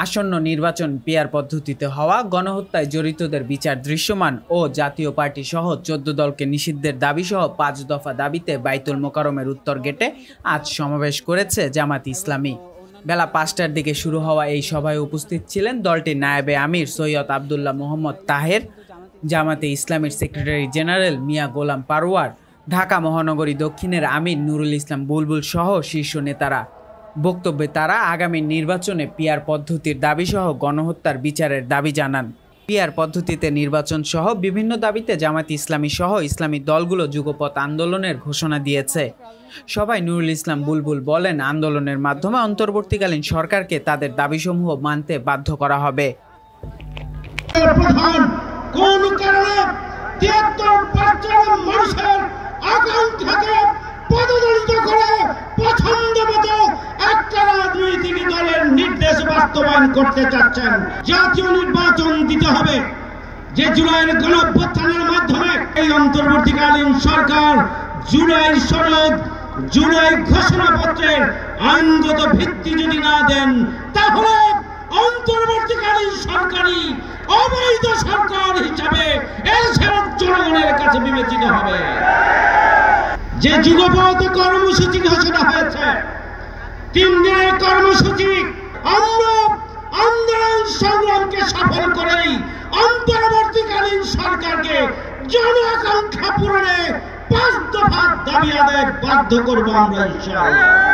আসন্ন নির্বাচন পিআর পদ্ধতিতে হওয়া, গণহত্যায় জড়িতদের বিচার দৃশ্যমান ও জাতীয় পার্টি সহ ১৪ দলকে নিষিদ্ধের দাবিসহ ৫ দফা দাবিতে বাইতুল মোকাররমের উত্তর গেটে আজ সমাবেশ করেছে জামাত ইসলামী। বেলা ৫টার দিকে শুরু হওয়া এই সভায় উপস্থিত ছিলেন দলটির নায়েবে আমির সৈয়দ আবদুল্লাহ মোহাম্মদ তাহের, জামাতে ইসলামীর সেক্রেটারি জেনারেল মিয়া গোলাম পারওয়ার, ঢাকা মহানগরী দক্ষিণের আমির নুরুল ইসলাম বুলবুল সহ শীর্ষ নেতারা। বক্তব্যে তারা আগামী নির্বাচনে পিআর পদ্ধতির দাবিসহ গণহত্যার বিচারের দাবি জানান। পিআর পদ্ধতিতে নির্বাচন সহ বিভিন্ন দাবিতে জামাত ইসলামী সহ ইসলামী দলগুলো যুগপৎ আন্দোলনের ঘোষণা দিয়েছে। সবাই নুরুল ইসলাম বুলবুল বলেন, আন্দোলনের মাধ্যমে অন্তর্বর্তীকালীন সরকারকে তাদের দাবিসমূহ মানতে বাধ্য করা হবে। বাস্তবায়ন করতে চাচ্ছেন, জাতীয় নির্বাচন দিতে হবে। যে জুলাইয়ের গণঅভ্যুত্থানের মাধ্যমে এই অন্তর্বর্তীকালীন সরকার জুলাই সনদ, জুলাই ঘোষণাপত্রের আইনগত ভিত্তি যদি না দেন, তাহলে অন্তর্বর্তীকালীন সরকারই অবৈধ সরকার হিসাবে এদেশের জনগণের কাছে বিবেচিত হবে। যে যুগপৎ কর্মসূচি ঘোষণা হয়েছে, ৩ দিনের কর্মসূচি, আমরা আন্দোলন সংগ্রামকে সফল করেই অন্তর্বর্তীকালীন সরকারকে জন আকাঙ্ক্ষা পূরণে ৫ দফা দাবি আদায় বাধ্য করবো আমরা ইনশাআল্লাহ।